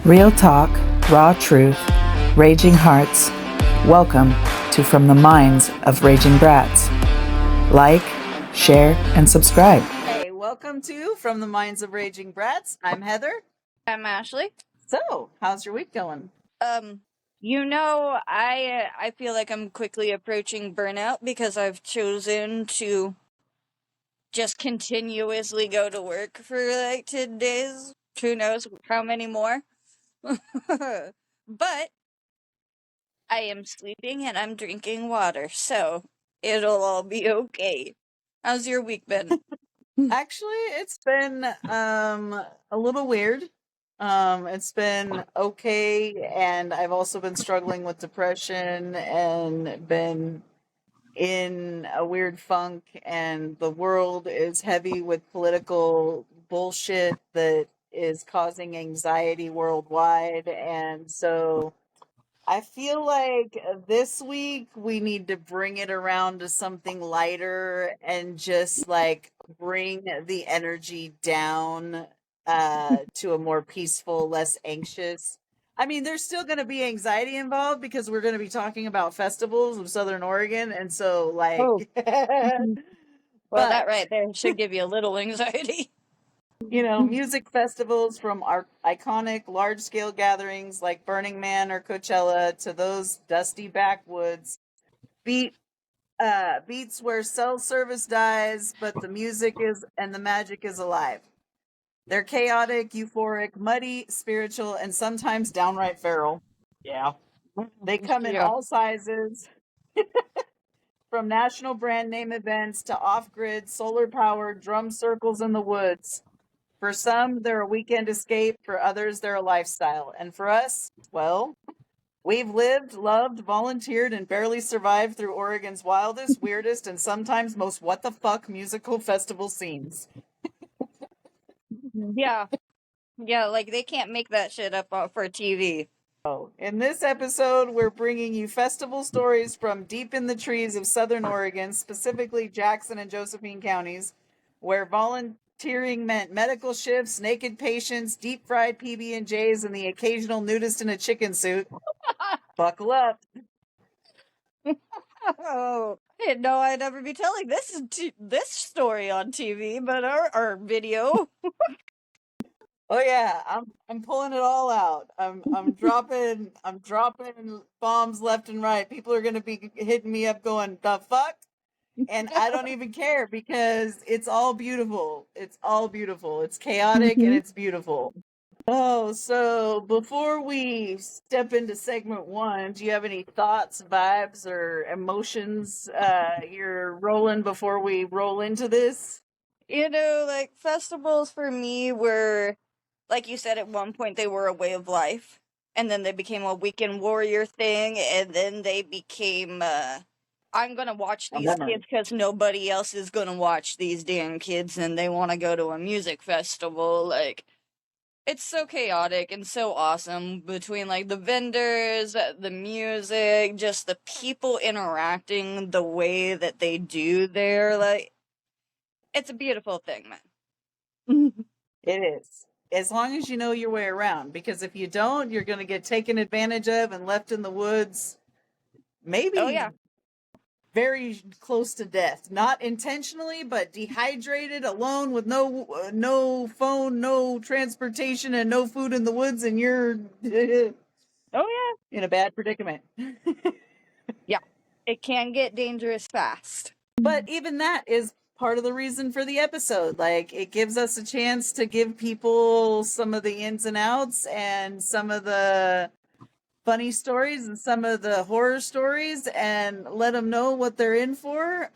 Real talk, raw truth, raging hearts. Welcome to From the Minds of Raging Brats. Like, share, and subscribe. Hey, welcome to From the Minds of Raging Brats. I'm Heather. I'm Ashley. So, how's your week going? I feel like I'm quickly approaching burnout because I've chosen to just continuously go to work for like 10 days. Who knows how many more? But I am sleeping and I'm drinking water, so it'll all be okay. How's your week been? Actually, it's been a little weird. It's been okay, and I've also been struggling with depression and been in a weird funk, and the world is heavy with political bullshit that is causing anxiety worldwide, and so I feel like this week we need to bring it around to something lighter and just like bring the energy down to a more peaceful, less anxious. I mean, there's still going to be anxiety involved because we're going to be talking about festivals of Southern Oregon, and so Oh, like well, that but right there should give you a little anxiety. music festivals from our iconic large scale gatherings like Burning Man or Coachella to those dusty backwoods beat beats where cell service dies, but the music is and the magic is alive. They're chaotic, euphoric, muddy, spiritual, and sometimes downright feral. Yeah. They come in Yeah. all sizes, from national brand name events to off grid, solar powered drum circles in the woods. For some, they're a weekend escape. For others, they're a lifestyle. And for us, well, we've lived, loved, volunteered, and barely survived through Oregon's wildest, weirdest, and sometimes most what the fuck musical festival scenes. Yeah. Yeah, like they can't make that shit up for TV. In this episode, we're bringing you festival stories from deep in the trees of Southern Oregon, specifically Jackson and Josephine counties, where volunteering meant medical shifts, naked patients, deep fried PB&Js, and the occasional nudist in a chicken suit. Buckle up. Oh, I didn't know I'd ever be telling this story on TV, but our video. Oh yeah, I'm pulling it all out. I'm dropping bombs left and right. People are gonna be hitting me up going, the fuck? And I don't even care because it's all beautiful. It's all beautiful. It's chaotic and it's beautiful. Oh, so before we step into segment one, do you have any thoughts, vibes, or emotions you're rolling before we roll into this? Like festivals for me were, like you said, at one point they were a way of life, and then they became a weekend warrior thing, and then they became, I'm gonna watch A these memory. kids because nobody else is gonna watch these damn kids, and they want to go to a music festival. Like, it's so chaotic and so awesome between like the vendors, the music, just the people interacting the way that they do there. Like, it's a beautiful thing, man. It is. As long as you know your way around, because if you don't, you're going to get taken advantage of and left in the woods, maybe Oh yeah. very close to death. Not intentionally, but dehydrated, alone with no phone, no transportation, and no food in the woods, and you're Oh in a bad predicament. yeah. It can get dangerous fast. But even that is part of the reason for the episode. Like, it gives us a chance to give people some of the ins and outs and some of the funny stories and some of the horror stories and let them know what they're in for.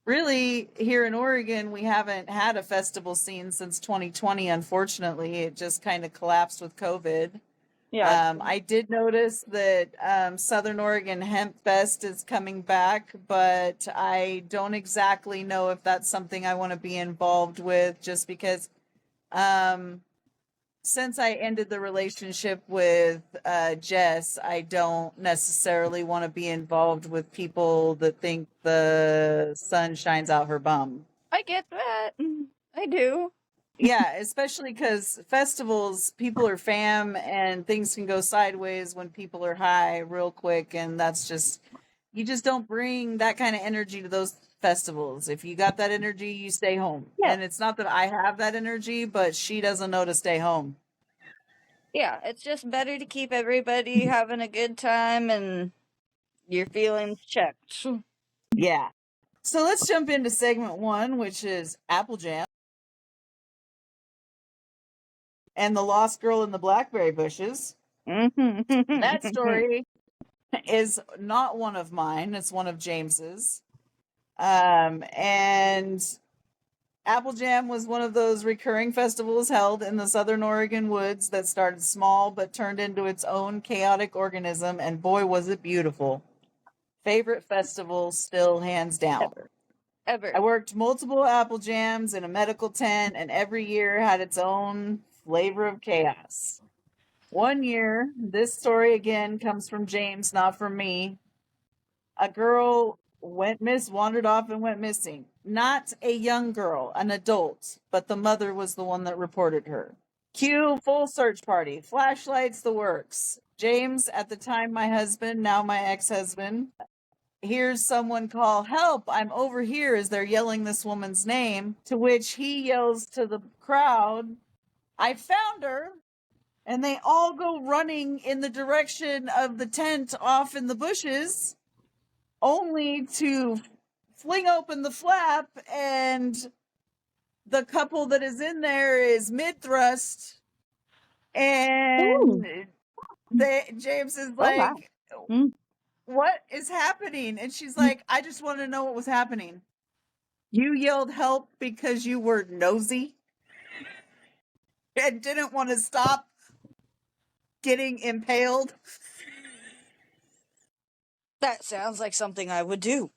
Really, here in Oregon, we haven't had a festival scene since 2020. Unfortunately, it just kind of collapsed with COVID. Yeah. I did notice that Southern Oregon Hemp Fest is coming back, but I don't exactly know if that's something I want to be involved with, just because um, since I ended the relationship with Jess, I don't necessarily want to be involved with people that think the sun shines out her bum. I get that. I do. Yeah, especially because festivals, people are fam and things can go sideways when people are high real quick. And that's just, you just don't bring that kind of energy to those festivals. If you got that energy, you stay home. Yeah. And it's not that I have that energy, but she doesn't know to stay home. Yeah, it's just better to keep everybody having a good time and your feelings checked. Yeah. So let's jump into segment one, which is Apple Jam and the Lost Girl in the Blackberry Bushes. That story is not one of mine, it's one of James's. And Apple Jam was one of those recurring festivals held in the Southern Oregon woods that started small but turned into its own chaotic organism, and boy, was it beautiful. Favorite festival, still hands down. Ever. I worked multiple Apple Jams in a medical tent, and every year had its own flavor of chaos. One year, this story again comes from James, not from me. A girl wandered off and went missing. Not a young girl, an adult, but the mother was the one that reported her. Cue full search party, flashlights, the works. James, at the time my husband, now my ex-husband, hears someone call, "Help, I'm over here," as they're yelling this woman's name, to which he yells to the crowd, "I found her." And they all go running in the direction of the tent off in the bushes, only to fling open the flap, and the couple that is in there is mid-thrust, and James is like, "What is happening?" And she's like, "I just want to know what was happening. You yelled help because you were nosy and didn't want to stop getting impaled." That sounds like something I would do.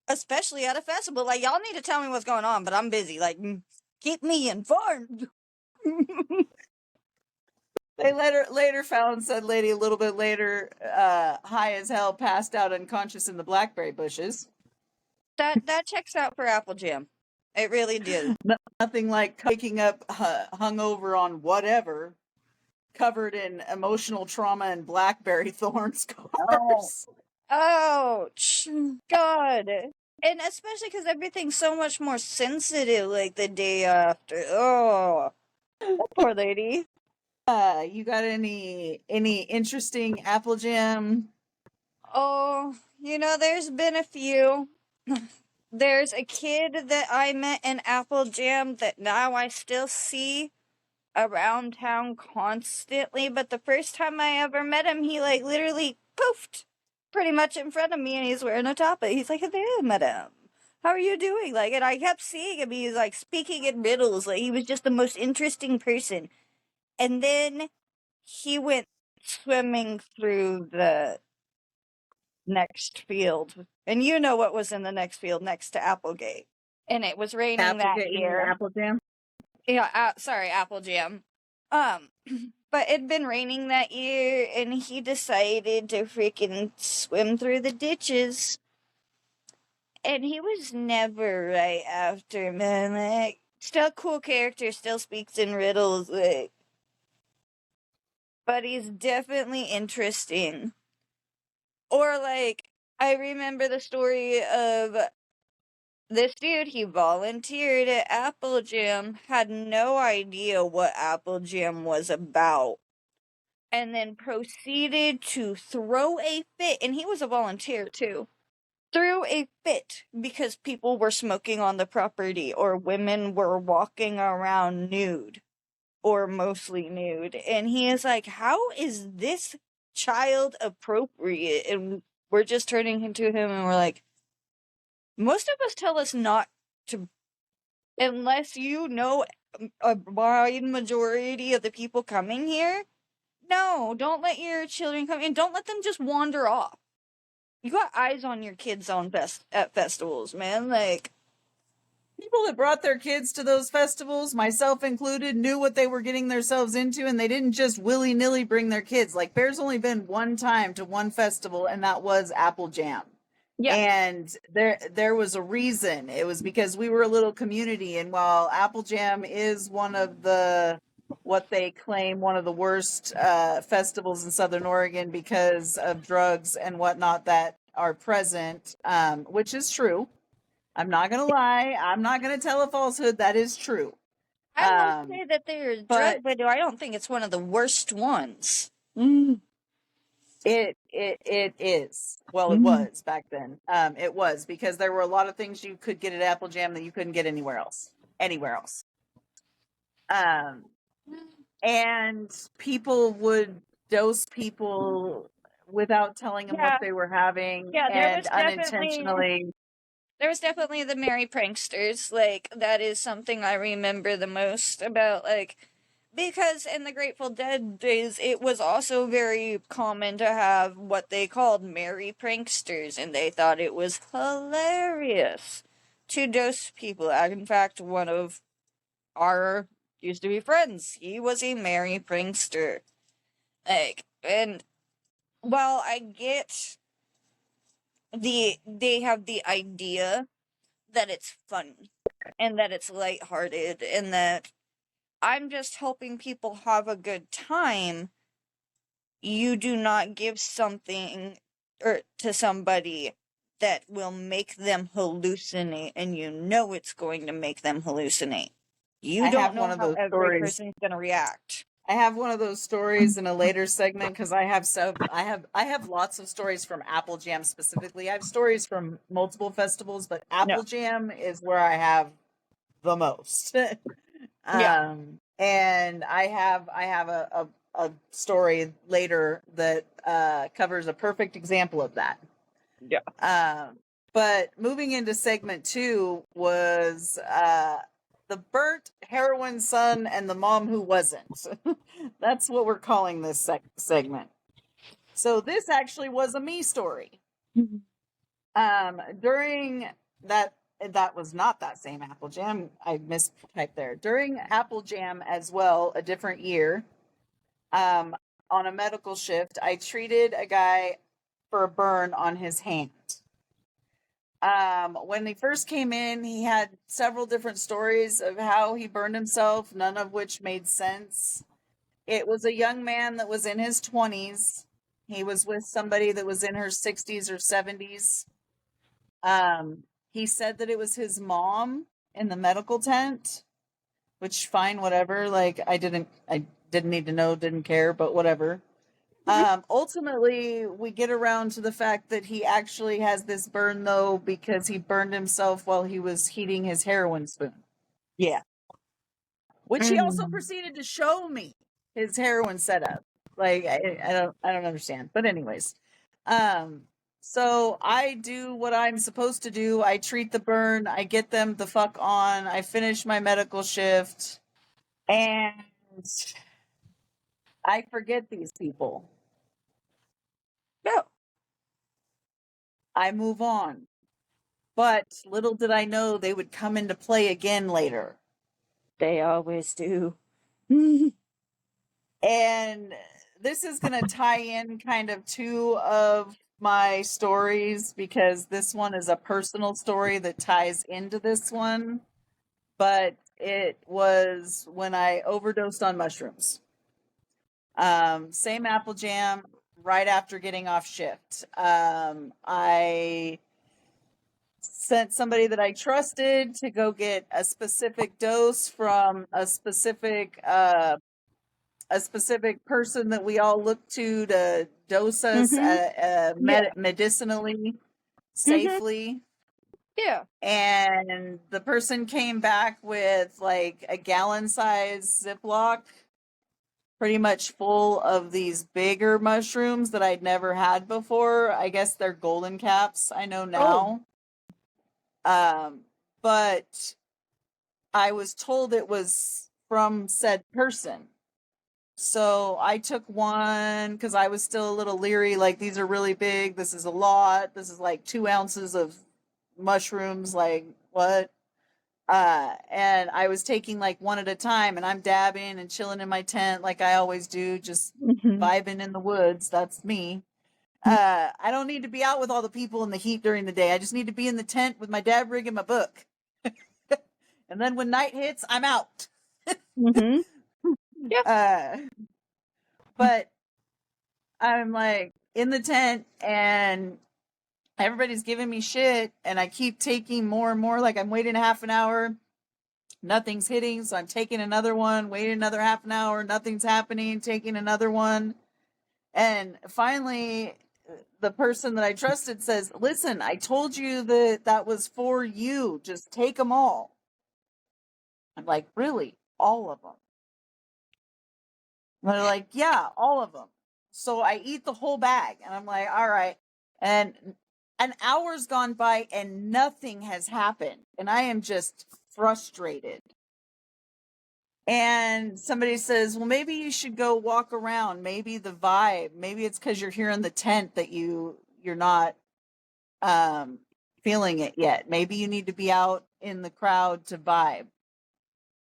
Especially at a festival. Like, y'all need to tell me what's going on, but I'm busy. Like, keep me informed. They later found said lady a little bit later, high as hell, passed out unconscious in the blackberry bushes. That checks out for Apple Jam. It really did. Nothing like waking up hungover on whatever, covered in emotional trauma and blackberry thorn scars. Ouch. God. And especially because everything's so much more sensitive, like, the day after. Oh. Poor lady. You got any interesting Apple Jam? Oh, there's been a few. There's a kid that I met in Apple Jam that now I still see around town constantly, but the first time I ever met him, he, like, literally poofed pretty much in front of me, and he's wearing a top. He's like, "Hey, madam, how are you doing?" Like, and I kept seeing him. He's, like, speaking in riddles. Like, he was just the most interesting person. And then he went swimming through the next field. And you know what was in the next field next to Applegate. And it was raining that year. Apple Jam? Yeah, sorry, Apple Jam. But it'd been raining that year, and he decided to freaking swim through the ditches. And he was never right after, man. Like, still cool character, still speaks in riddles, like, but he's definitely interesting. Or, like, I remember the story of this dude. He volunteered at Apple Jam, had no idea what Apple Jam was about, and then proceeded to throw a fit, and he was a volunteer too. Threw a fit because people were smoking on the property, or women were walking around nude, or mostly nude. And he is like, "How is this child appropriate?" And we're just turning to him and we're like, most of us tell us not to, unless you know a wide majority of the people coming here. No, don't let your children come in. Don't let them just wander off. You got eyes on your kids at festivals, man. Like, People that brought their kids to those festivals, myself included, knew what they were getting themselves into, and they didn't just willy-nilly bring their kids. Like, Bear's only been one time to one festival, and that was Apple Jam. Yeah. And there was a reason. It was because we were a little community, and while Apple Jam is one of the what they claim one of the worst festivals in Southern Oregon because of drugs and whatnot that are present, which is true. I'm not gonna lie. I'm not gonna tell a falsehood. That is true. I won't say that they're a but drug video. I don't think it's one of the worst ones. it is. Well, it was back then. It was because there were a lot of things you could get at Apple Jam that you couldn't get anywhere else. Anywhere else. And people would dose people without telling them Yeah. what they were having, Yeah, and unintentionally. there was definitely the merry pranksters. Like, that is something I remember the most about, like, because in the Grateful Dead days, it was also very common to have what they called merry pranksters, and they thought it was hilarious to dose people. In fact, one of our used to be friends, he was a merry prankster. Like, and while I get they have the idea that it's funny and that it's lighthearted and that I'm just helping people have a good time, you do not give something or to somebody that will make them hallucinate, and you know it's going to make them hallucinate. You I don't have know one of how those every stories. person is going to react. I have one of those stories in a later segment because I have lots of stories from Apple Jam specifically. I have stories from multiple festivals, but No. Apple Jam is where I have the most. Yeah. And I have a story later that covers a perfect example of that. Yeah. But moving into segment 2 was the burnt heroin son and the mom who wasn't. That's what we're calling this segment. So this actually was a me story. During that was not that same Apple Jam. I mistyped there. During Apple Jam as well, a different year, on a medical shift, I treated a guy for a burn on his hand. When he first came in, he had several different stories of how he burned himself, none of which made sense. It was a young man that was in his 20s. He was with somebody that was in her 60s or 70s. He said that it was his mom in the medical tent, which fine, whatever. Like I didn't need to know, didn't care, but whatever. Ultimately, we get around to the fact that he actually has this burn, though, because he burned himself while he was heating his heroin spoon. Yeah. Which he also proceeded to show me his heroin setup. Like, I don't understand. But anyways, so I do what I'm supposed to do. I treat the burn. I get them the fuck on. I finish my medical shift. And I forget these people. No. I move on. But little did I know they would come into play again later. They always do. And this is going to tie in kind of two of my stories because this one is a personal story that ties into this one. But it was when I overdosed on mushrooms. Same Apple Jam, right after getting off shift. I sent somebody that I trusted to go get a specific dose from a specific person that we all look to dose us medicinally safely. Yeah. And the person came back with like a gallon size Ziploc, pretty much full of these bigger mushrooms that I'd never had before. I guess they're golden caps. I know now. But I was told it was from said person. So I took one because I was still a little leery. Like, these are really big. This is a lot. This is like 2 ounces of mushrooms. Like, what? And I was taking like one at a time, and I'm dabbing and chilling in my tent like I always do, just vibing in the woods. That's me. I don't need to be out with all the people in the heat during the day. I just need to be in the tent with my dab rig and my book. And then when night hits, I'm out. Mm-hmm. But I'm like in the tent and everybody's giving me shit and I keep taking more and more. Like I'm waiting a half an hour, nothing's hitting. So I'm taking another one, waiting another half an hour, nothing's happening, taking another one. And finally, the person that I trusted says, listen, I told you that was for you. Just take them all. I'm like, really? All of them? And they're like, yeah, all of them. So I eat the whole bag. And I'm like, all right. And an hour's gone by and nothing has happened. And I am just frustrated. And somebody says, well, maybe you should go walk around. Maybe the vibe, maybe it's because you're here in the tent that you're not feeling it yet. Maybe you need to be out in the crowd to vibe.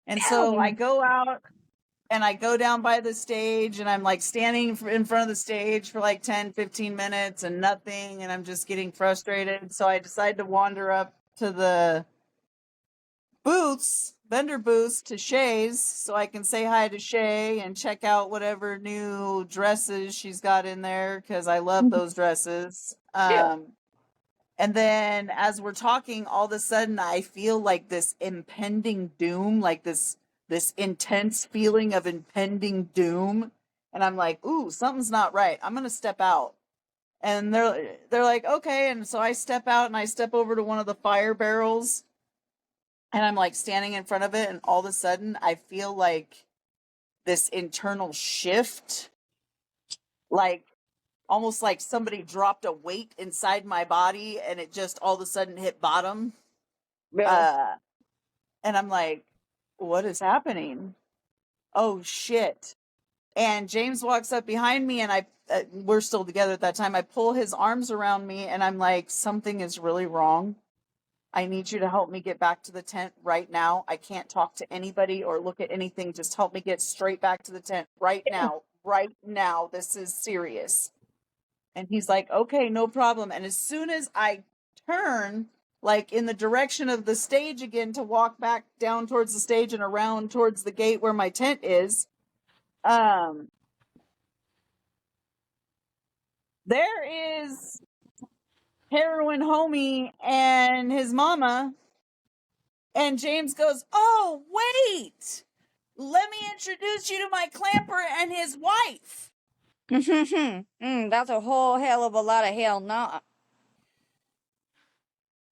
And so I go out and I go down by the stage and I'm like standing in front of the stage for like 10, 15 minutes and nothing. And I'm just getting frustrated. So I decide to wander up to the vendor booths to Shay's so I can say hi to Shay and check out whatever new dresses she's got in there because I love those dresses. And then as we're talking, all of a sudden I feel like this impending doom, like this intense feeling of impending doom. And I'm like, ooh, something's not right. I'm going to step out. And they're like, okay. And so I step out and I step over to one of the fire barrels and I'm like standing in front of it. And all of a sudden I feel like this internal shift, like almost like somebody dropped a weight inside my body and it just all of a sudden hit bottom. And I'm like, what is happening? Oh shit. And James walks up behind me and we're still together at that time. I pull his arms around me and I'm like, something is really wrong. I need you to help me get back to the tent right now. I can't talk to anybody or look at anything. Just help me get straight back to the tent right now. Right now. This is serious. And he's like, okay, no problem. And as soon as I turn, like in the direction of the stage again to walk back down towards the stage and around towards the gate where my tent is, there is Heroin Homie and his mama. And James goes, oh, wait, let me introduce you to my clamper and his wife. That's a whole hell of a lot of hell not.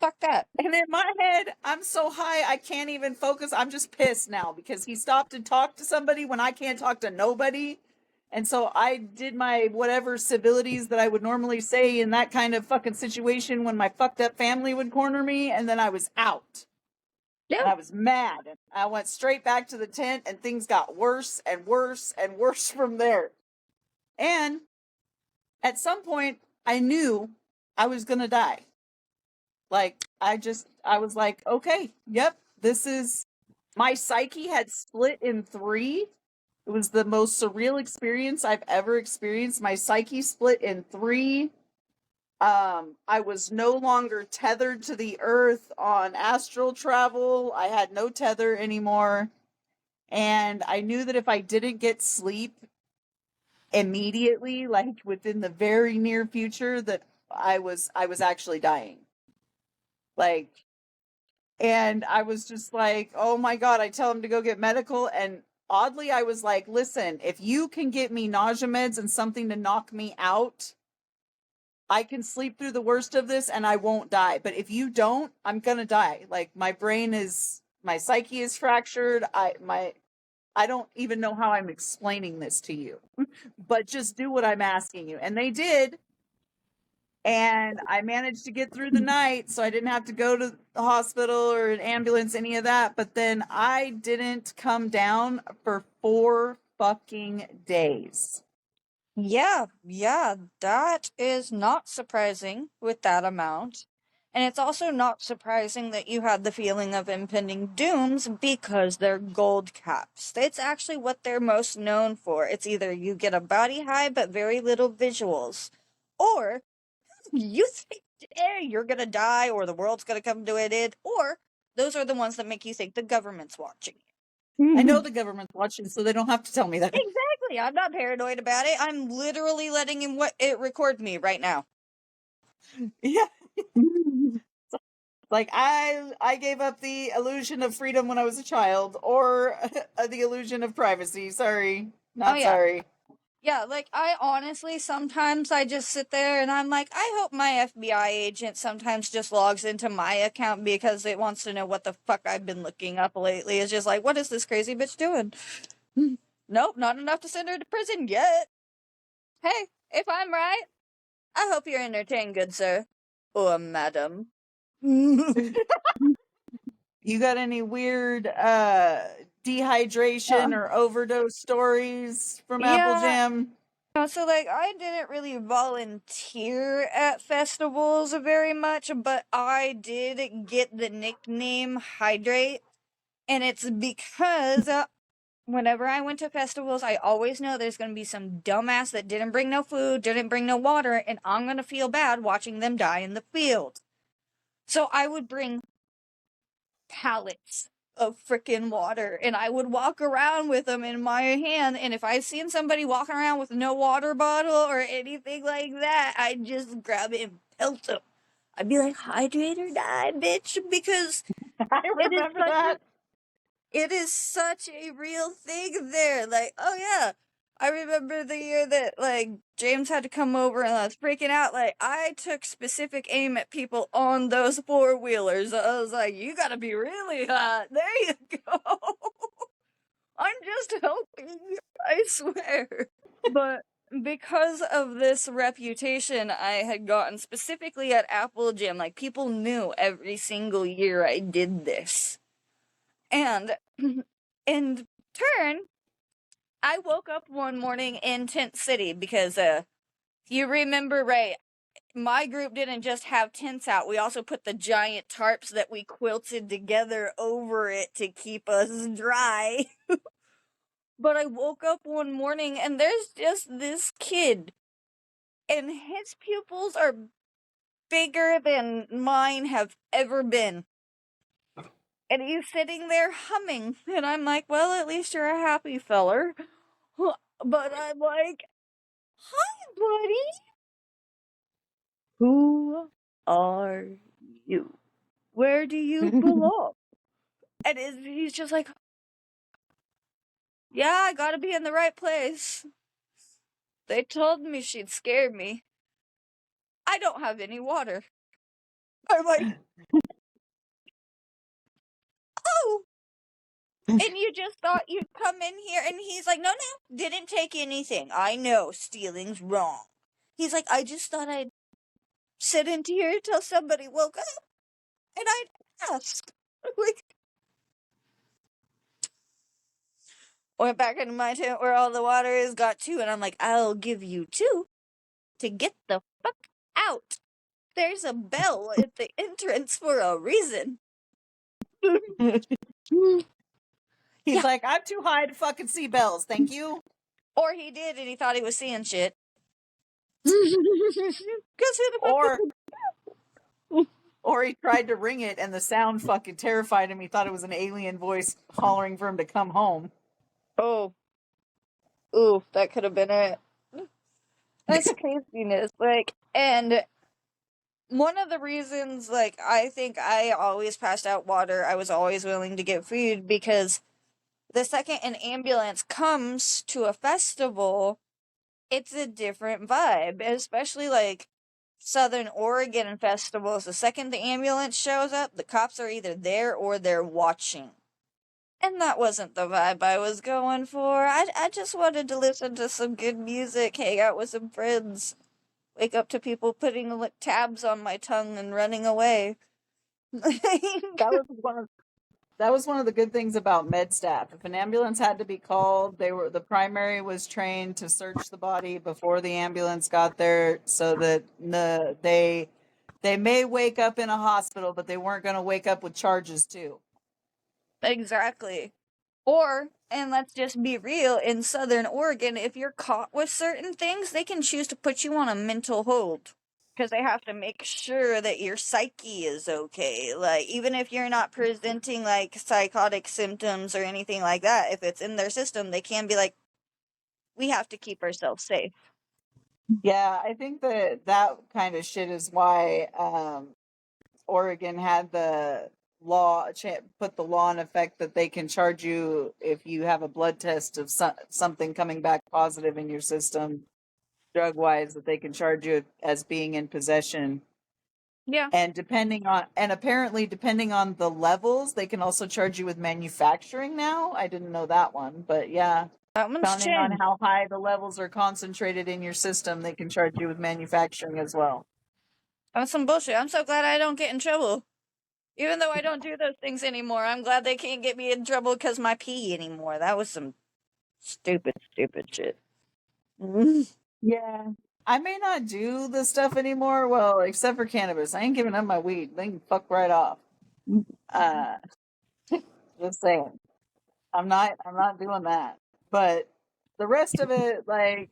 Fuck that. And in my head, I'm so high, I can't even focus. I'm just pissed now because he stopped to talk to somebody when I can't talk to nobody. And so I did my whatever civilities that I would normally say in that kind of fucking situation when my fucked up family would corner me. And then I was out. Yeah. And I was mad. And I went straight back to the tent and things got worse and worse and worse from there. And at some point, I knew I was going to die. Like, I was like, okay, yep, this is, my psyche had split in 3. It was the most surreal experience I've ever experienced. My psyche split in 3. I was no longer tethered to the earth on astral travel. I had no tether anymore. And I knew that if I didn't get sleep immediately, like within the very near future, that I was actually dying. Like, and I was just like, oh my God, I tell him to go get medical. And oddly, I was like, listen, if you can get me nausea meds and something to knock me out, I can sleep through the worst of this and I won't die. But if you don't, I'm going to die. Like my psyche is fractured. I don't even know how I'm explaining this to you, but just do what I'm asking you. And they did. And I managed to get through the night, so I didn't have to go to the hospital or an ambulance, any of that. But then I didn't come down for 4 fucking days. Yeah, that is not surprising with that amount. And it's also not surprising that you had the feeling of impending dooms because they're gold caps. It's actually what they're most known for. It's either you get a body high but very little visuals, or you think you're gonna die or the world's gonna come to an end, or those are the ones that make you think the government's watching you. I know the government's watching, so they don't have to tell me that. Exactly. I'm not paranoid about it. I'm literally letting it record me right now. Yeah. Like I gave up the illusion of freedom when I was a child, or the illusion of privacy. Sorry, not yeah. sorry. Yeah, like, I honestly, sometimes I just sit there and I'm like, I hope my FBI agent sometimes just logs into my account because it wants to know what the fuck I've been looking up lately. It's just like, what is this crazy bitch doing? Nope, not enough to send her to prison yet. Hey, if I'm right, I hope you're entertained, good sir. Or madam. You got any weird dehydration or overdose stories from Apple Yeah. Jam? So, like, I didn't really volunteer at festivals very much, but I did get the nickname Hydrate, and it's because whenever I went to festivals, I always know there's gonna be some dumbass that didn't bring no food, didn't bring no water, and I'm gonna feel bad watching them die in the field. So I would bring pallets of freaking water, and I would walk around with them in my hand, and if I seen somebody walking around with no water bottle or anything like that, I'd just grab it and pelt them. I'd be like, hydrate or die, bitch, because I remember that. it is such a real thing there. Like, oh yeah, I remember the year that, like, James had to come over and I was freaking out. Like, I took specific aim at people on those four-wheelers. I was like, you gotta be really hot. There you go. I'm just helping you, I swear. But because of this reputation I had gotten specifically at Apple Jam, like, people knew every single year I did this. And in turn, I woke up one morning in Tent City because, if you remember right, my group didn't just have tents out. We also put the giant tarps that we quilted together over it to keep us dry. But I woke up one morning and there's just this kid, and his pupils are bigger than mine have ever been. And he's sitting there humming, and I'm like, well, at least you're a happy feller. But I'm like, hi, buddy. Who are you? Where do you belong? And he's just like, yeah, I gotta be in the right place. They told me she'd scare me. I don't have any water. I'm like, oh, and you just thought you'd come in here? And he's like, no, didn't take anything. I know, stealing's wrong. He's like, I just thought I'd sit into here until somebody woke up, and I'd ask. Like, went back into my tent where all the water is, got two, and I'm like, I'll give you two to get the fuck out. There's a bell at the entrance for a reason. He's like, I'm too high to fucking see bells, thank you. Or he did, and he thought he was seeing shit. Or he tried to ring it and the sound fucking terrified him. He thought it was an alien voice hollering for him to come home. Oh. Ooh, that could have been it. That's craziness. Like, and one of the reasons, like, I think I always passed out water, I was always willing to get food, because the second an ambulance comes to a festival, it's a different vibe. Especially, like, Southern Oregon festivals, the second the ambulance shows up, the cops are either there or they're watching. And that wasn't the vibe I was going for. I just wanted to listen to some good music, hang out with some friends, wake up to people putting tabs on my tongue and running away. That was one of the good things about med staff. If an ambulance had to be called, the primary was trained to search the body before the ambulance got there, so that they may wake up in a hospital, but they weren't going to wake up with charges too. Exactly. Or And let's just be real, in Southern Oregon, if you're caught with certain things, they can choose to put you on a mental hold. Because they have to make sure that your psyche is okay. Like, even if you're not presenting, like, psychotic symptoms or anything like that, if it's in their system, they can be like, we have to keep ourselves safe. Yeah, I think that kind of shit is why Oregon had the put the law in effect that they can charge you if you have a blood test of something coming back positive in your system, drug wise, that they can charge you as being in possession. Yeah. And apparently depending on the levels, they can also charge you with manufacturing now. I didn't know that one, but yeah. That one's Depending on changed. how high the levels are concentrated in your system, they can charge you with manufacturing as well. That's some bullshit. I'm so glad I don't get in trouble. Even though I don't do those things anymore, I'm glad they can't get me in trouble because my pee anymore. That was some stupid shit. Yeah. I may not do the stuff anymore, well, except for cannabis. I ain't giving up my weed. They can fuck right off. Uh just saying. I'm not doing that. But the rest of it, like,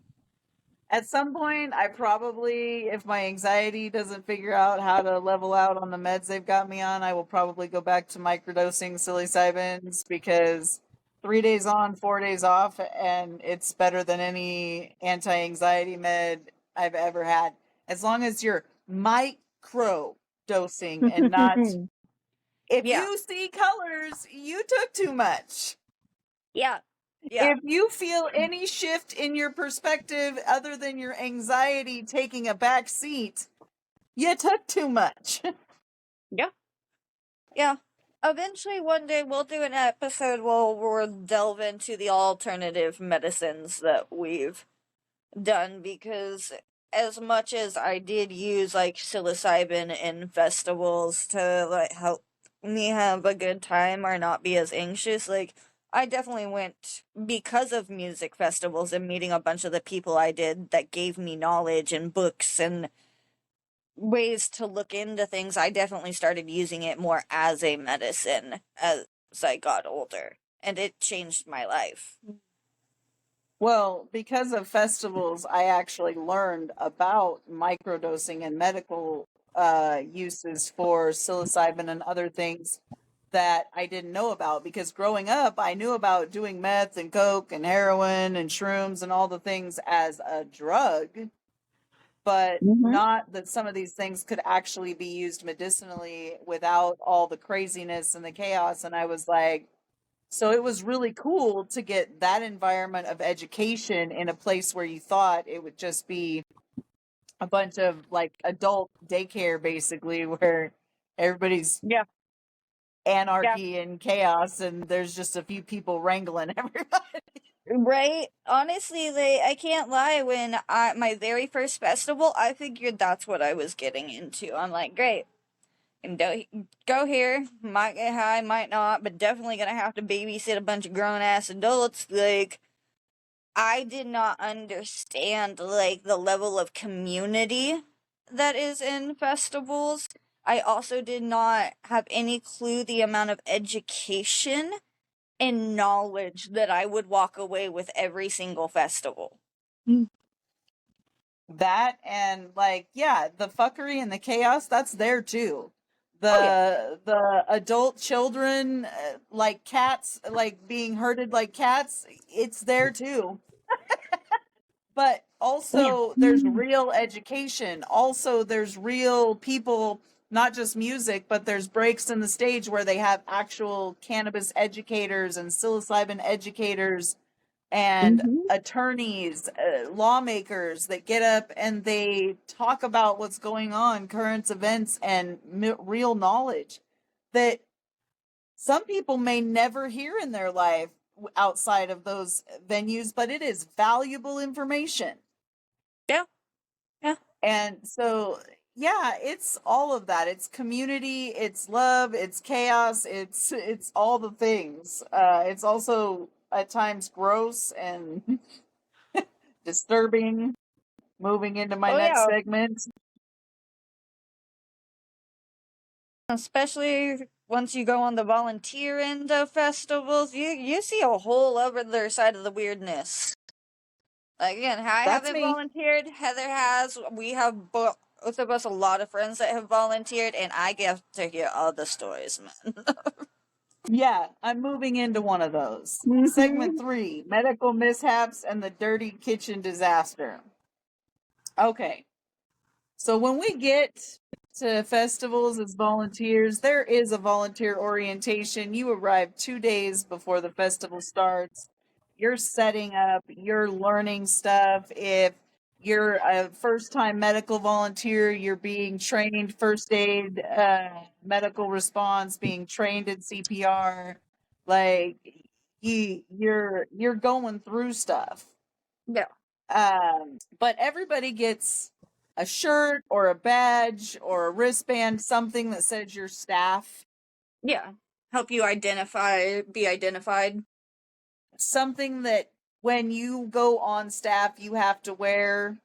at some point, I probably, if my anxiety doesn't figure out how to level out on the meds they've got me on, I will probably go back to microdosing psilocybins, because 3 days on, 4 days off, and it's better than any anti-anxiety med I've ever had. As long as you're micro dosing and not, if Yeah. you see colors, you took too much. Yeah. If you feel any shift in your perspective other than your anxiety taking a back seat, you took too much. Yeah. Eventually, one day, we'll do an episode where we'll delve into the alternative medicines that we've done, because as much as I did use, like, psilocybin in festivals to, like, help me have a good time or not be as anxious, like, I definitely went because of music festivals and meeting a bunch of the people I did that gave me knowledge and books and ways to look into things. I definitely started using it more as a medicine as I got older, and it changed my life. Well, because of festivals, I actually learned about microdosing and medical uses for psilocybin and other things that I didn't know about. Because growing up, I knew about doing meth and coke and heroin and shrooms and all the things as a drug, but not that some of these things could actually be used medicinally without all the craziness and the chaos. And I was like, so it was really cool to get that environment of education in a place where you thought it would just be a bunch of, like, adult daycare, basically, where everybody's anarchy and chaos and there's just a few people wrangling everybody. Right? Honestly, I can't lie, when my very first festival, I figured that's what I was getting into. I'm like, great. And go here, might get high, might not, but definitely gonna have to babysit a bunch of grown-ass adults. Like, I did not understand, like, the level of community that is in festivals. I also did not have any clue the amount of education and knowledge that I would walk away with every single festival. That, and, like, yeah, the fuckery and the chaos, that's there too. The adult children, like cats, like being herded like cats, it's there too. But also there's real education. Also there's real people, not just music, but there's breaks in the stage where they have actual cannabis educators and psilocybin educators and attorneys, lawmakers that get up and they talk about what's going on, current events, and real knowledge that some people may never hear in their life outside of those venues, but it is valuable information. Yeah. And so, yeah, it's all of that. It's community, it's love, it's chaos, it's all the things. It's also at times gross and disturbing. Moving into my next segment. Especially once you go on the volunteer end of festivals, you see a whole other side of the weirdness. Like, again, I That's haven't me. volunteered. Heather has. We have both of us a lot of friends that have volunteered, and I get to hear all the stories, man. Yeah, I'm moving into one of those. Segment 3, medical mishaps and the dirty kitchen disaster. Okay. So when we get to festivals as volunteers, there is a volunteer orientation. You arrive 2 days before the festival starts. You're setting up, you're learning stuff. If you're a first time medical volunteer, you're being trained first aid, medical response, being trained in CPR. Like you're going through stuff. Yeah. But everybody gets a shirt or a badge or a wristband, something that says your staff, Yeah. Help you be identified. something that when you go on staff, you have to wear.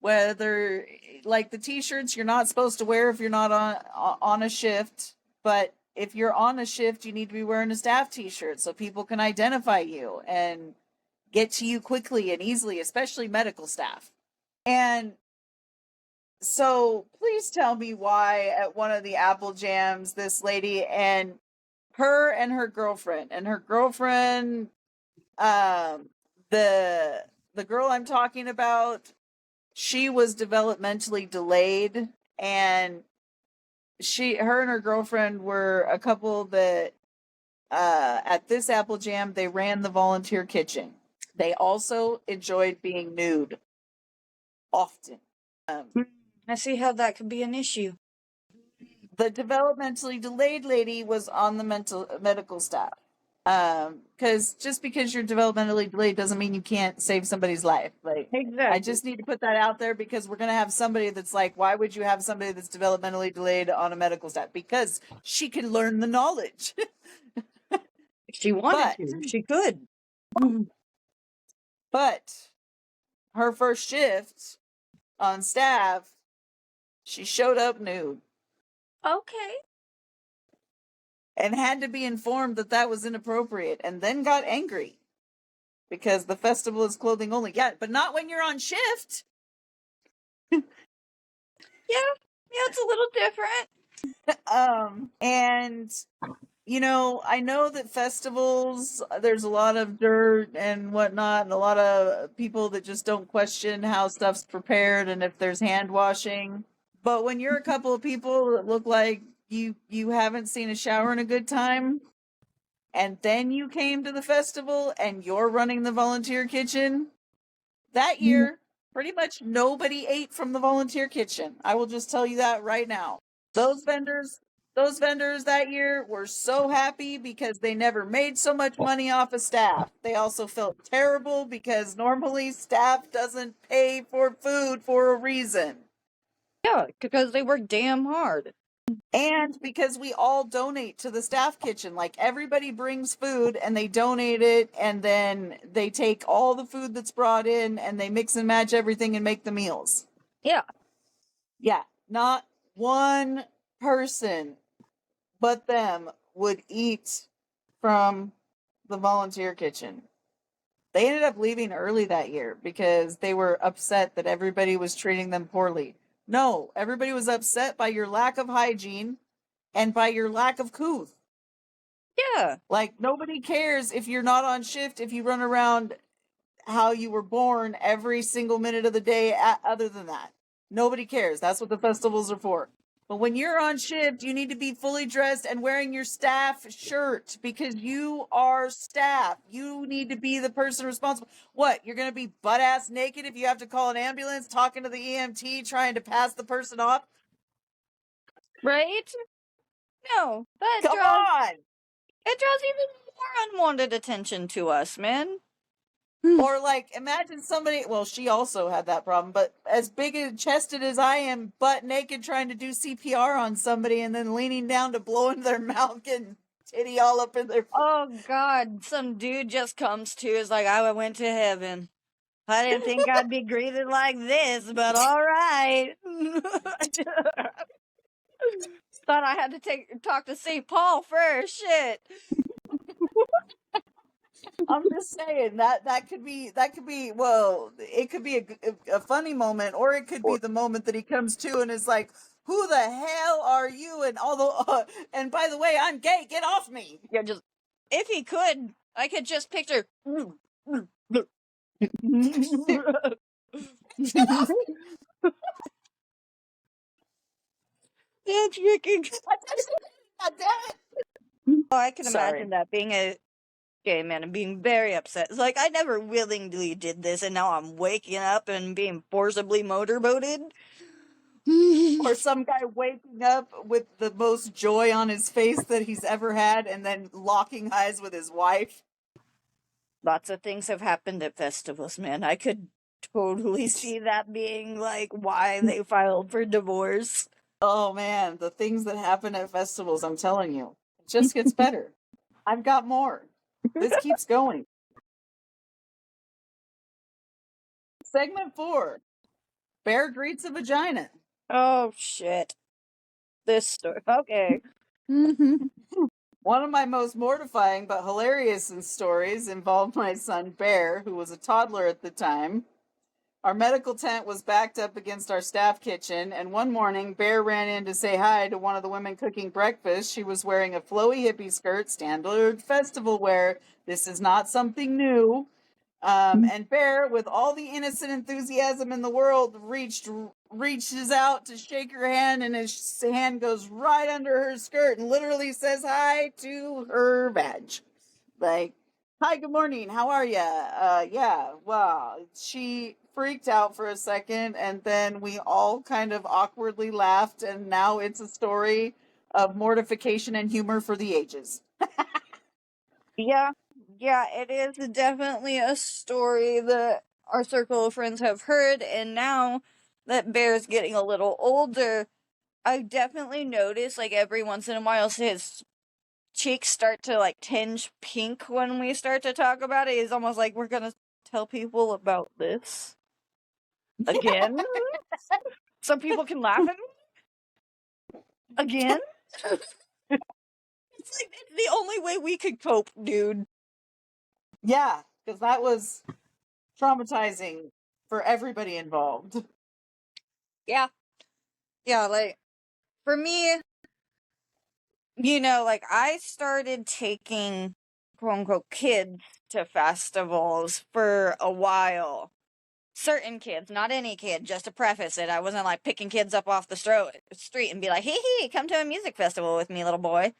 Whether like the t-shirts you're not supposed to wear if you're not on a shift, but if you're on a shift, you need to be wearing a staff t-shirt so people can identify you and get to you quickly and easily, especially medical staff. And so please tell me why at one of the Apple Jams, this lady and her girlfriend, the girl I'm talking about, she was developmentally delayed, and her and her girlfriend were a couple that at this Apple Jam, they ran the volunteer kitchen. They also enjoyed being nude often. I see how that could be an issue. The developmentally delayed lady was on the medical staff. Because just because you're developmentally delayed doesn't mean you can't save somebody's life. Like, Exactly. I just need to put that out there because we're gonna have somebody that's like, why would you have somebody that's developmentally delayed on a medical staff? Because she can learn the knowledge. If she wanted to, she could. But her first shift on staff, she showed up nude. Okay. And had to be informed that that was inappropriate, and then got angry because the festival is clothing only. Yeah, but not when you're on shift. Yeah, it's a little different. And you know, I know that festivals, there's a lot of dirt and whatnot, and a lot of people that just don't question how stuff's prepared and if there's hand washing. But when you're a couple of people that look like you haven't seen a shower in a good time, and then you came to the festival and you're running the volunteer kitchen, that year, pretty much nobody ate from the volunteer kitchen. I will just tell you that right now. Those vendors that year were so happy because they never made so much money off of staff. They also felt terrible because normally staff doesn't pay for food for a reason. Yeah, because they work damn hard. And because we all donate to the staff kitchen, like everybody brings food and they donate it, and then they take all the food that's brought in and they mix and match everything and make the meals. Yeah. Yeah, not one person but them would eat from the volunteer kitchen. They ended up leaving early that year because they were upset that everybody was treating them poorly. No, everybody was upset by your lack of hygiene and by your lack of couth. Yeah. Like, nobody cares if you're not on shift, if you run around how you were born every single minute of the day, other than that. Nobody cares. That's what the festivals are for. But when you're on shift, you need to be fully dressed and wearing your staff shirt because you are staff. You need to be the person responsible. What? You're going to be butt ass naked if you have to call an ambulance, talking to the EMT, trying to pass the person off? Right? No, Come on! It draws even more unwanted attention to us, man. Or like, imagine somebody, well, she also had that problem, but as big and chested as I am, butt naked trying to do CPR on somebody and then leaning down to blow into their mouth, getting titty all up in their... Oh God, some dude just comes to, is like, I went to heaven. I didn't think I'd be greeted like this, but alright. Thought I had to talk to St. Paul first. Shit. I'm just saying that could be well, it could be a funny moment, or it could be the moment that he comes to and is like, "Who the hell are you?" And and by the way, I'm gay. Get off me. Yeah, just if he could, I could just picture. That's freaking. God damn it. Oh, I can Sorry. imagine that being a gay man and being very upset. It's like I never willingly did this, and now I'm waking up and being forcibly motorboated. Or some guy waking up with the most joy on his face that he's ever had, and then locking eyes with his wife. Lots of things have happened at festivals, man. I could totally see that being like why they filed for divorce. Oh man, the things that happen at festivals, I'm telling you, it just gets better. I've got more. This keeps going. Segment 4. Bear greets a vagina. Oh shit. This story. Okay. One of my most mortifying but hilarious stories involved my son Bear, who was a toddler at the time. Our medical tent was backed up against our staff kitchen, and one morning, Bear ran in to say hi to one of the women cooking breakfast. She was wearing a flowy hippie skirt, standard festival wear. This is not something new. And Bear, with all the innocent enthusiasm in the world, reaches out to shake her hand, and his hand goes right under her skirt and literally says hi to her badge. Like, "Hi, good morning. How are you?" Yeah, wow. She freaked out for a second, and then we all kind of awkwardly laughed, and now it's a story of mortification and humor for the ages. Yeah, it is definitely a story that our circle of friends have heard, and now that Bear's getting a little older, I definitely notice, like, every once in a while his cheeks start to, like, tinge pink when we start to talk about it. It's almost like we're gonna tell people about this again, so people can laugh at me again. It's like, it's the only way we could cope, dude. Yeah, because that was traumatizing for everybody involved. Yeah, like, for me, you know, like, I started taking quote unquote kids to festivals for a while. Certain kids, not any kid, just to preface it. I wasn't like picking kids up off the street and be like, hey, come to a music festival with me, little boy.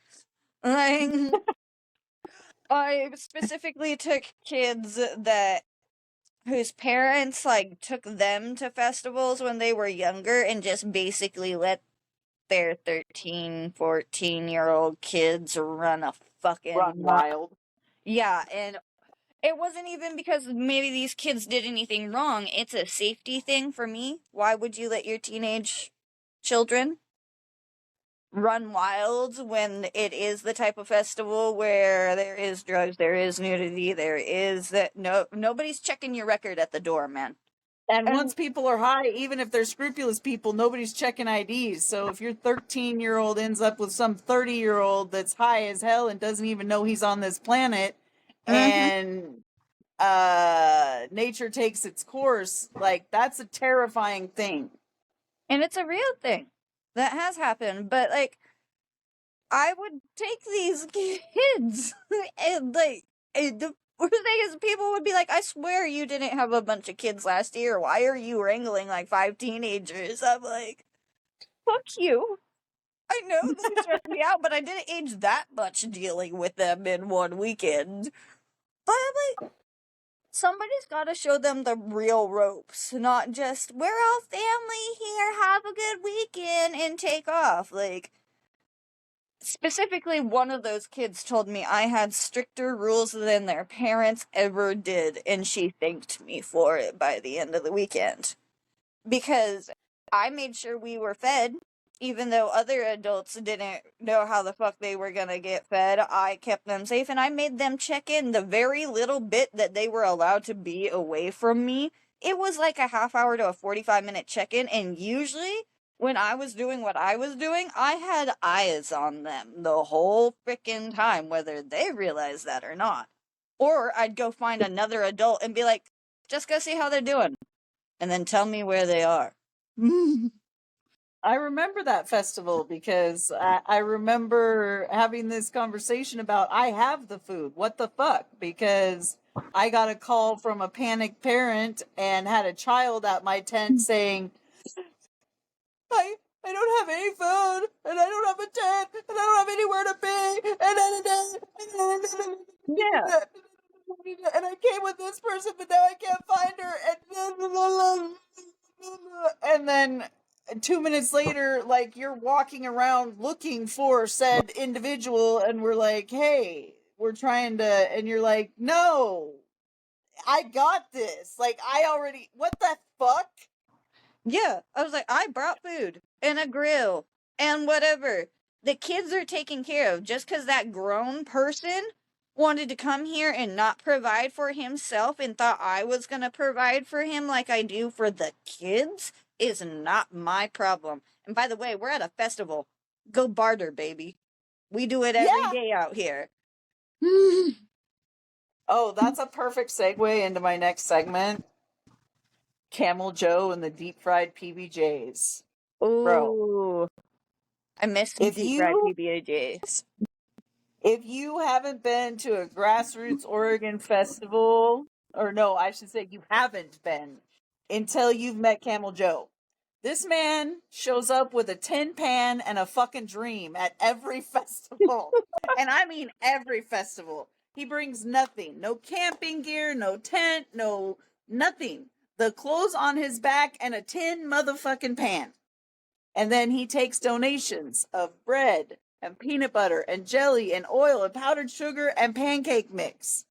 Like, I specifically took kids whose parents like took them to festivals when they were younger and just basically let their 13, 14-year-old kids run wild. Yeah, and it wasn't even because maybe these kids did anything wrong. It's a safety thing for me. Why would you let your teenage children run wild when it is the type of festival where there is drugs, there is nudity, there is that nobody's checking your record at the door, man. And once people are high, even if they're scrupulous people, nobody's checking IDs. So if your 13-year-old ends up with some 30-year-old that's high as hell and doesn't even know he's on this planet, and nature takes its course, like, that's a terrifying thing. And it's a real thing that has happened. But, like, I would take these kids and, like, the thing is, people would be like, I swear you didn't have a bunch of kids last year. Why are you wrangling like 5 teenagers? I'm like, fuck you. I know they stressed me out, but I didn't age that much dealing with them in one weekend. But I'm like, somebody's got to show them the real ropes, not just, we're all family here, have a good weekend, and take off. Like, specifically, one of those kids told me I had stricter rules than their parents ever did, and she thanked me for it by the end of the weekend. Because I made sure we were fed, even though other adults didn't know how the fuck they were gonna get fed. I kept them safe, and I made them check in the very little bit that they were allowed to be away from me. It was like a half hour to a 45-minute check-in, and usually when I was doing what I was doing, I had eyes on them the whole freaking time, whether they realized that or not. Or I'd go find another adult and be like, just go see how they're doing, and then tell me where they are. I remember that festival because I remember having this conversation about I have the food. What the fuck? Because I got a call from a panicked parent and had a child at my tent saying, I don't have any food, and I don't have a tent, and I don't have anywhere to be, Yeah. and I came with this person, but now I can't find her, and then 2 minutes later, like, you're walking around looking for said individual, and we're like, hey, we're trying to, and you're like, no, I got this. Like, what the fuck? Yeah, I was like, I brought food and a grill and whatever. The kids are taken care of. Just because that grown person wanted to come here and not provide for himself and thought I was going to provide for him like I do for the kids is not my problem. And by the way, we're at a festival. Go barter, baby. We do it every day out here. Oh, that's a perfect segue into my next segment. Camel Joe and the deep fried PB&Js. Bro, Ooh. I missed some if deep fried you PB&Js. if you haven't been to a grassroots Oregon festival, or no, I should say you haven't been until you've met Camel Joe. This man shows up with a tin pan and a fucking dream at every festival. And I mean every festival. He brings nothing. No camping gear, no tent, no nothing. The clothes on his back and a tin motherfucking pan. And then he takes donations of bread and peanut butter and jelly and oil and powdered sugar and pancake mix.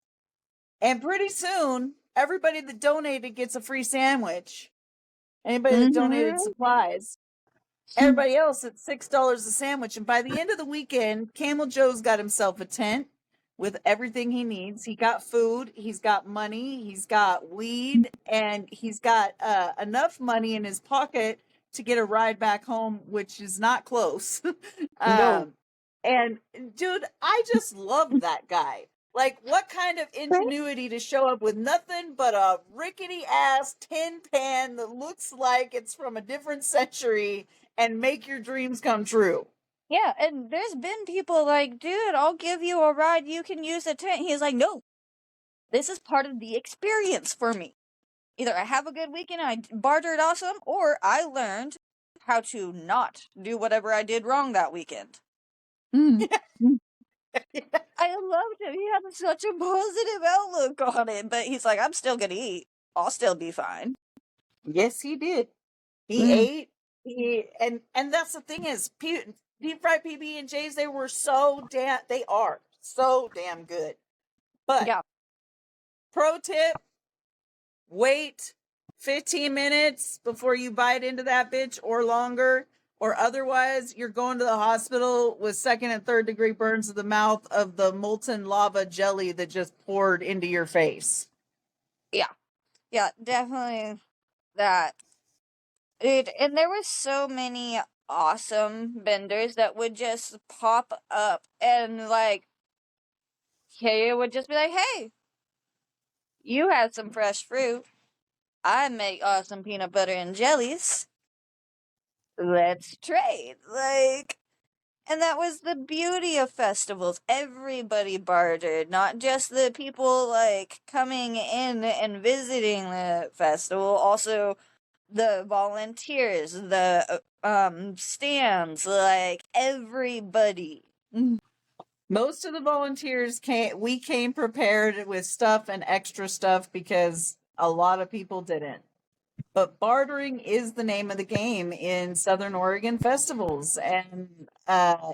And pretty soon, everybody that donated gets a free sandwich. Anybody that donated supplies. Everybody else at $6 a sandwich. And by the end of the weekend, Camel Joe's got himself a tent with everything he needs. He got food, he's got money, he's got weed, and he's got enough money in his pocket to get a ride back home, which is not close. No. And dude, I just love that guy. Like, what kind of ingenuity to show up with nothing but a rickety ass tin pan that looks like it's from a different century and make your dreams come true. Yeah, and there's been people like, dude, I'll give you a ride, you can use the tent. He's like, no, this is part of the experience for me. Either I have a good weekend, I bartered awesome, or I learned how to not do whatever I did wrong that weekend. I loved him. He had such a positive outlook on it, but he's like, I'm still gonna eat. I'll still be fine. Yes, he did. He ate. And that's the thing is, deep fried PB&Js, they are so damn good. But Yeah. pro tip, wait 15 minutes before you bite into that bitch or longer, or otherwise you're going to the hospital with second and third degree burns of the mouth of the molten lava jelly that just poured into your face. Yeah, definitely that. Dude, and there were so many awesome vendors that would just pop up and like, he would just be like, hey, you have some fresh fruit. I make awesome peanut butter and jellies. Let's trade. Like, and that was the beauty of festivals. Everybody bartered, not just the people like coming in and visiting the festival, also the volunteers, the stands, like everybody. Most of the volunteers came prepared with stuff and extra stuff because a lot of people didn't. But bartering is the name of the game in Southern Oregon festivals, and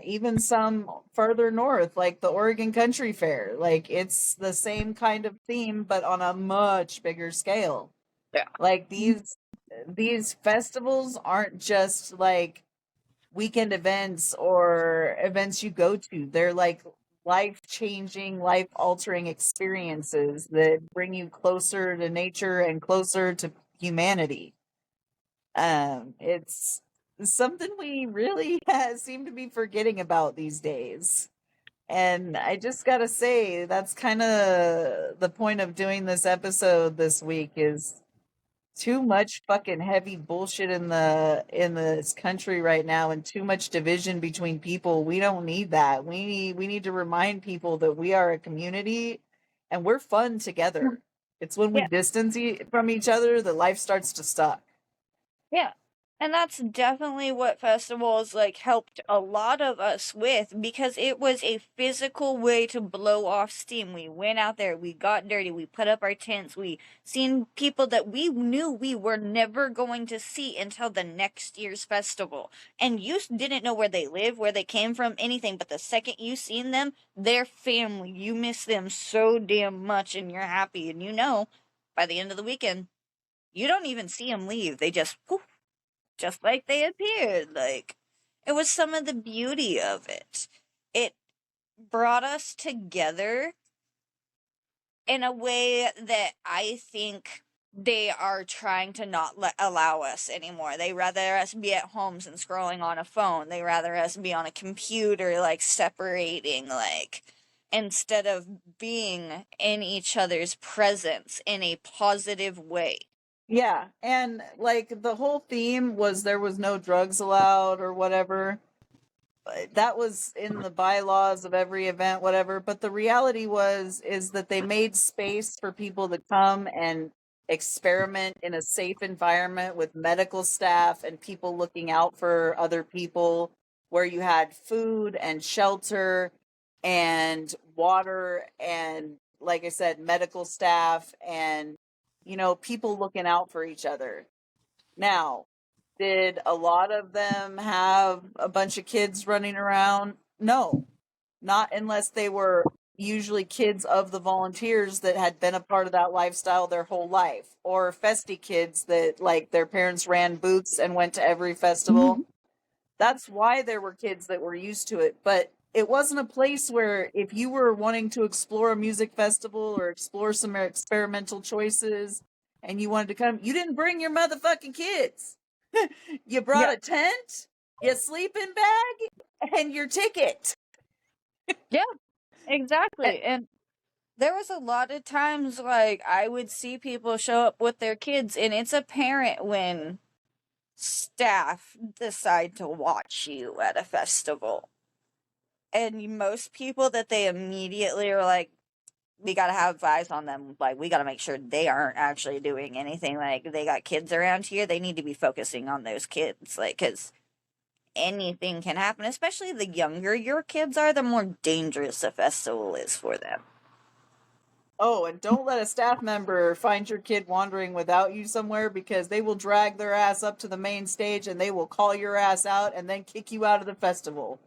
even some further north, like the Oregon Country Fair. Like, it's the same kind of theme, but on a much bigger scale. Yeah. Like, these festivals aren't just like weekend events or events you go to. They're like life-changing, life-altering experiences that bring you closer to nature and closer to humanity. It's something we really seem to be forgetting about these days. And I just gotta say, that's kind of the point of doing this episode this week is too much fucking heavy bullshit in this country right now and too much division between people. We don't need that. We need to remind people that we are a community and we're fun together. It's when we Yeah. distance from each other that life starts to suck. Yeah. And that's definitely what festivals like helped a lot of us with because it was a physical way to blow off steam. We went out there, we got dirty, we put up our tents, we seen people that we knew we were never going to see until the next year's festival. And you didn't know where they live, where they came from, anything, but the second you seen them, their family, you miss them so damn much and you're happy and you know by the end of the weekend you don't even see them leave. They just poof, just like they appeared. Like, it was some of the beauty of it. It brought us together in a way that I think they are trying to not allow us anymore. They rather us be at homes and scrolling on a phone. They rather us be on a computer, like separating, like instead of being in each other's presence in a positive way. Yeah, and like the whole theme was there was no drugs allowed or whatever. That was in the bylaws of every event, whatever. But the reality is that they made space for people to come and experiment in a safe environment with medical staff and people looking out for other people, where you had food and shelter and water and, like I said, medical staff and, people looking out for each other. Now, did a lot of them have a bunch of kids running around? No, not unless they were usually kids of the volunteers that had been a part of that lifestyle their whole life, or festy kids that like their parents ran booths and went to every festival. That's why there were kids that were used to it. But it wasn't a place where if you were wanting to explore a music festival or explore some experimental choices and you wanted to come, you didn't bring your motherfucking kids. You brought Yeah. a tent, your sleeping bag, and your ticket. Yeah, exactly. And there was a lot of times like I would see people show up with their kids and it's apparent when staff decide to watch you at a festival. And most people that they immediately are like, we gotta have eyes on them. Like, we gotta make sure they aren't actually doing anything. Like, they got kids around here. They need to be focusing on those kids. Like, because anything can happen, especially the younger your kids are, the more dangerous a festival is for them. Oh, and don't let a staff member find your kid wandering without you somewhere, because they will drag their ass up to the main stage and they will call your ass out and then kick you out of the festival.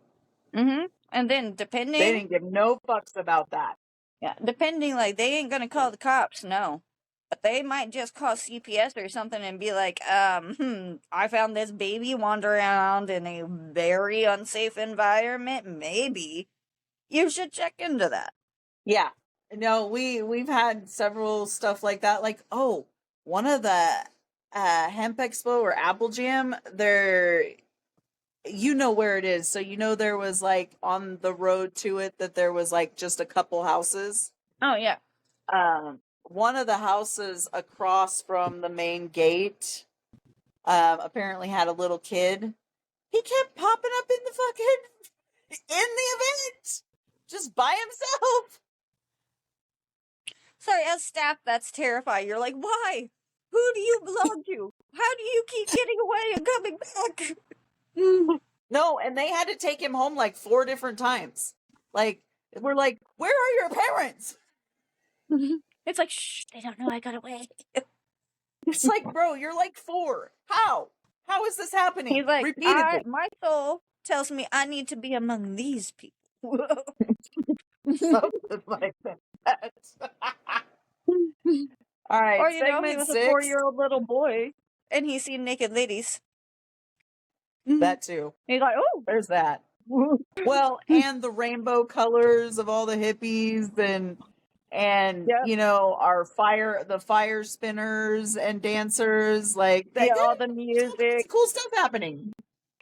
Mm-hmm. And then They depending, didn't give no fucks about that. like, they ain't gonna call the cops, no. But they might just call CPS or something and be like, I found this baby wandering around in a very unsafe environment. Maybe you should check into that. Yeah. No, we've had several stuff like that. Like, oh, one of the Hemp Expo or Apple Jam, there, you know where it is. So there was like on the road to it that there was like just a couple houses. Oh, yeah. One of the houses across from the main gate apparently had a little kid. He kept popping up in the event just by himself. Sorry, as staff, that's terrifying. You're like, why? Who do you belong to? How do you keep getting away and coming back? No, and they had to take him home like 4 different times. Like, we're like, where are your parents? It's like, shh, they don't know I got away. It's like, bro, you're like 4. How? How is this happening? He's like, repeatedly. my soul tells me I need to be among these people. Something like that. All right, Or, he segment was 6. a 4-year-old little boy and he's seen naked ladies. That too. He's like, oh, There's that. Well, and the rainbow colors of all the hippies and yep. the fire spinners and dancers, like all the all kinds music. of cool stuff happening.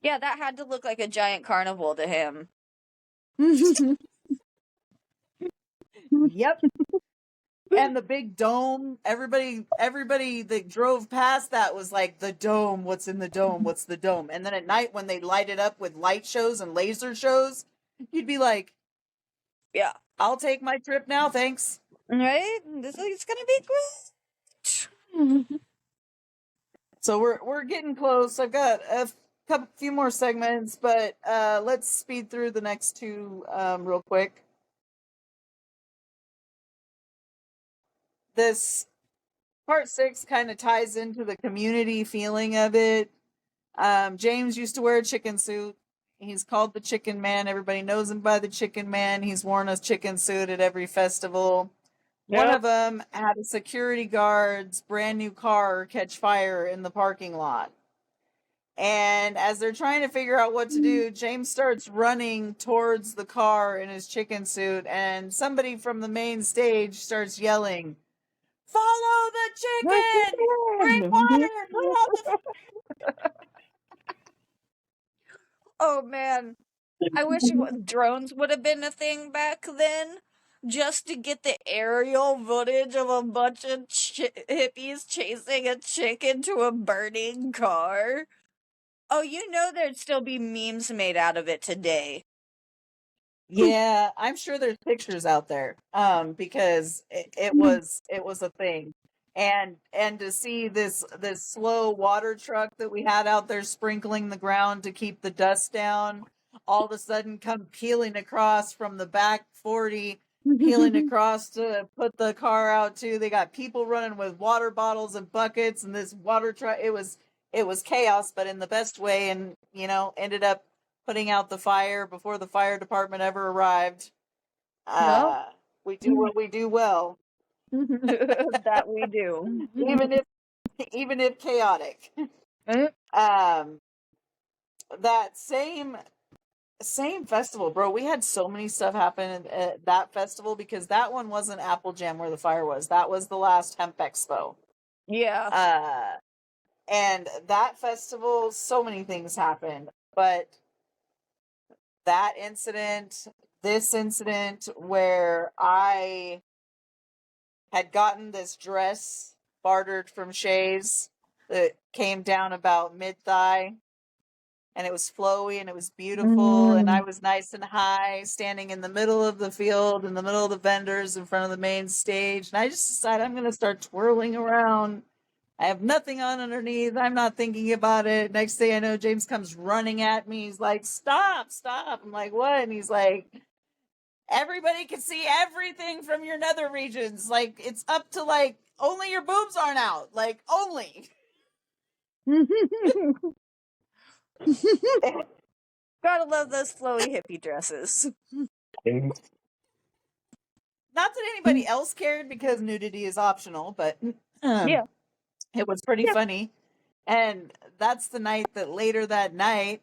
Yeah, that had to look like a giant carnival to him. Yep. And the big dome, everybody that drove past that was like, the dome, what's in the dome, what's the dome? And then at night when they light it up with light shows and laser shows, you'd be like, Yeah. I'll take my trip now, thanks. Right? This is gonna be great. So we're getting close. I've got a few more segments, but let's speed through the next two real quick. This part 6 kind of ties into the community feeling of it. James used to wear a chicken suit. He's called the Chicken Man. Everybody knows him by the Chicken Man. He's worn a chicken suit at every festival. Yep. One of them had a security guard's brand new car catch fire in the parking lot. And as they're trying to figure out what to do, James starts running towards the car in his chicken suit, and somebody from the main stage starts yelling, "Follow the chicken! Bring water! Put out the..." Oh man, I wish drones would have been a thing back then, just to get the aerial footage of a bunch of hippies chasing a chicken to a burning car. Oh, you know there'd still be memes made out of it today. Yeah, I'm sure there's pictures out there, because it was a thing, and to see this slow water truck that we had out there sprinkling the ground to keep the dust down, all of a sudden come peeling across from the back 40, peeling across to put the car out too. They got people running with water bottles and buckets, and this water truck. It was chaos, but in the best way, and ended up putting out the fire before the fire department ever arrived. We do what we do well. That we do. even if chaotic. That same festival, bro, we had so many stuff happen at that festival, because that one wasn't Apple Jam where the fire was. That was the last Hemp Expo. Yeah. And that festival, so many things happened, but that incident, this incident where I had gotten this dress bartered from Shay's that came down about mid-thigh, and it was flowy and it was beautiful, and I was nice and high, standing in the middle of the field, in the middle of the vendors, in front of the main stage, and I just decided I'm going to start twirling around. I have nothing on underneath. I'm not thinking about it. Next thing I know, James comes running at me. He's like, "Stop, stop." I'm like, "What?" And he's like, "Everybody can see everything from your nether regions. Like, it's up to, like, only your boobs aren't out. Like, only." Gotta love those flowy hippie dresses. Not that anybody else cared, because nudity is optional, but Yeah. it was pretty funny. And that's the night that later that night,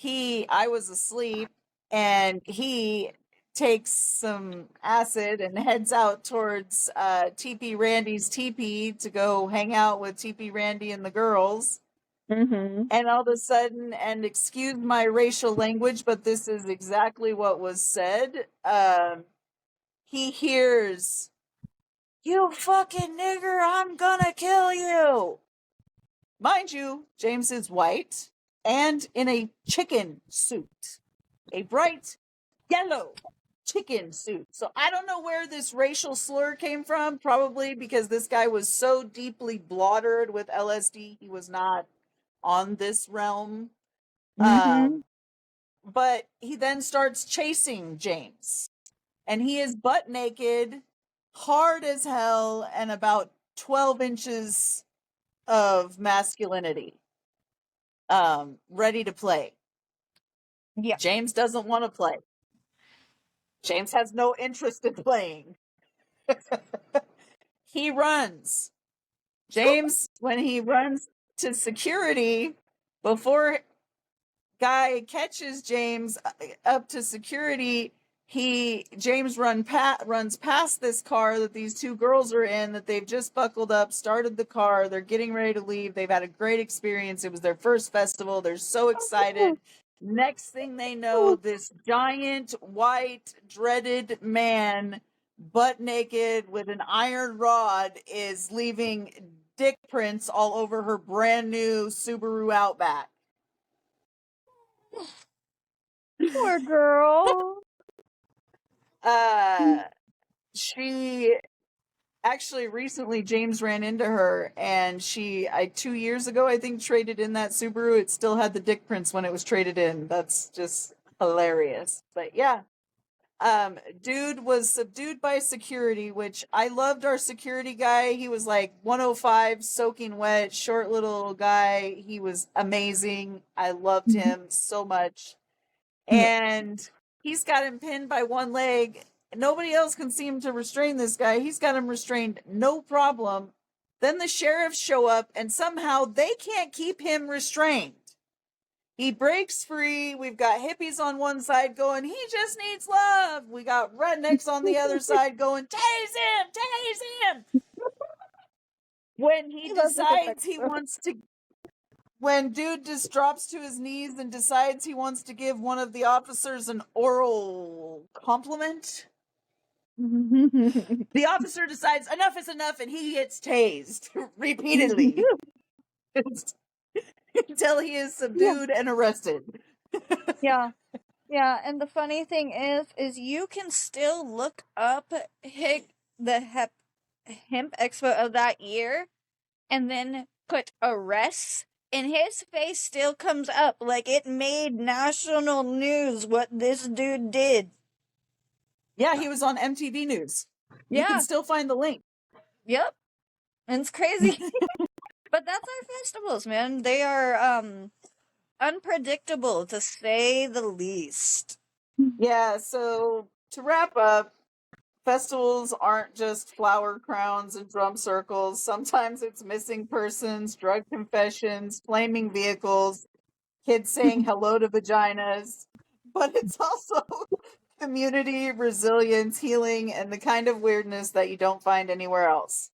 I was asleep, and he takes some acid and heads out towards TP Randy's teepee to go hang out with TP Randy and the girls. And all of a sudden, and excuse my racial language, but this is exactly what was said, he hears, "You fucking nigger, I'm gonna kill you." Mind you, James is white and in a chicken suit, a bright yellow chicken suit. So I don't know where this racial slur came from, probably because this guy was so deeply blottered with LSD, he was not on this realm. But he then starts chasing James, and he is butt naked, hard as hell, and about 12 inches of masculinity, ready to play. Yeah. James doesn't want to play. James has no interest in playing. He runs. James, when he runs to security, before guy catches James up to security, James runs past this car that these two girls are in, that they've just buckled up, started the car, they're getting ready to leave. They've had a great experience. It was their first festival. They're so excited. Next thing they know, this giant, white, dreaded man, butt naked with an iron rod, is leaving dick prints all over her brand new Subaru Outback. Poor girl. She actually recently, James ran into her, and I 2 years ago, I think, traded in that Subaru. It still had the dick prints when it was traded in. That's just hilarious. But yeah, dude was subdued by security, which I loved. Our security guy, he was like 105, soaking wet, short little guy. He was amazing. I loved him so much. And he's got him pinned by one leg. Nobody else can seem to restrain this guy. He's got him restrained, no problem. Then the sheriffs show up, and somehow they can't keep him restrained. He breaks free. We've got hippies on one side going, he just needs love. We got rednecks on the other side going, tase him, tase him. When he decides he wants to, when dude just drops to his knees and decides he wants to give one of the officers an oral compliment, the officer decides enough is enough, and he gets tased repeatedly until he is subdued and arrested. Yeah. Yeah, and the funny thing is you can still look up the hemp expo of that year and then put arrests, and his face still comes up. Like, it made national news what this dude did. Yeah, he was on MTV News. You can still find the link. Yep. And it's crazy. But that's our festivals, man. They are unpredictable, to say the least. Yeah, so to wrap up, festivals aren't just flower crowns and drum circles. Sometimes it's missing persons, drug confessions, flaming vehicles, kids saying hello to vaginas. But it's also community, resilience, healing, and the kind of weirdness that you don't find anywhere else.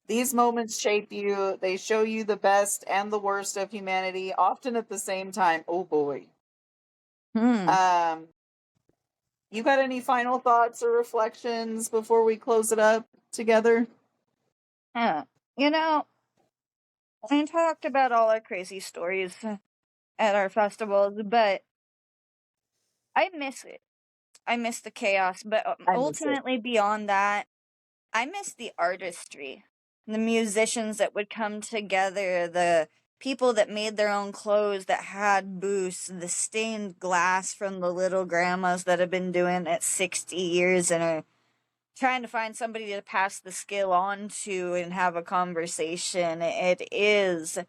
These moments shape you. They show you the best and the worst of humanity, often at the same time. Oh boy. You got any final thoughts or reflections before we close it up together? You know, we talked about all our crazy stories at our festivals, but I miss it. I miss the chaos, but ultimately beyond that, I miss the artistry. The musicians that would come together, the people that made their own clothes that had booths, the stained glass from the little grandmas that have been doing it 60 years and are trying to find somebody to pass the skill on to and have a conversation. It is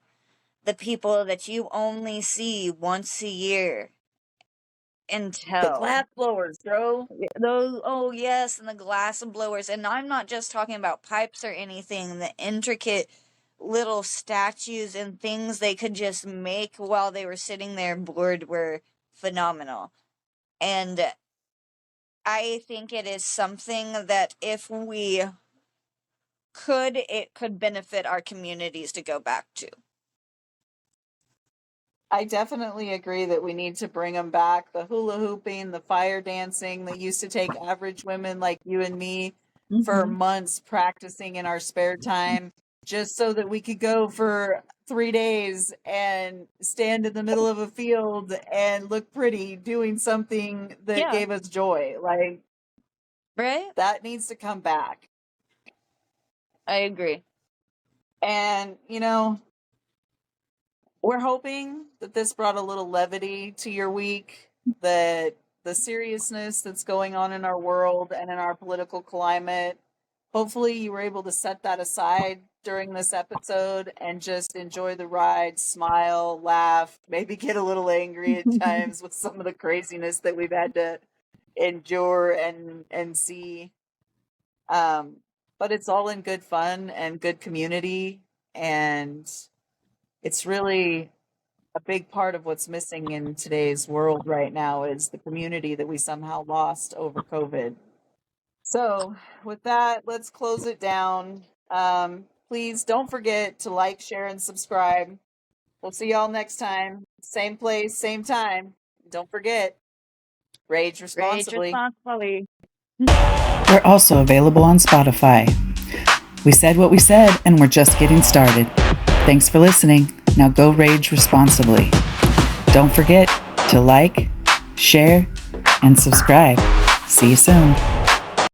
the people that you only see once a year until the glass blowers, bro. those, oh yes, and the glass blowers. And I'm not just talking about pipes or anything. The intricate little statues and things they could just make while they were sitting there bored were phenomenal. And I think it is something that if we could, it could benefit our communities to go back to. I definitely agree that we need to bring them back. The hula hooping, the fire dancing that used to take average women like you and me for months practicing in our spare time, just so that we could go for 3 days and stand in the middle of a field and look pretty doing something that gave us joy. Like, right? That needs to come back. I agree. And, we're hoping that this brought a little levity to your week, that the seriousness that's going on in our world and in our political climate, hopefully you were able to set that aside during this episode and just enjoy the ride, smile, laugh, maybe get a little angry at times with some of the craziness that we've had to endure and see. But it's all in good fun and good community, and it's really a big part of what's missing in today's world right now is the community that we somehow lost over COVID. So, with that, let's close it down. Please don't forget to like, share, and subscribe. We'll see y'all next time. Same place, same time. Don't forget, rage Rage responsibly. responsibly. We're also available on Spotify. We said what we said, and we're just getting started. Thanks for listening. Now go rage responsibly. Don't forget to like, share, and subscribe. See you soon.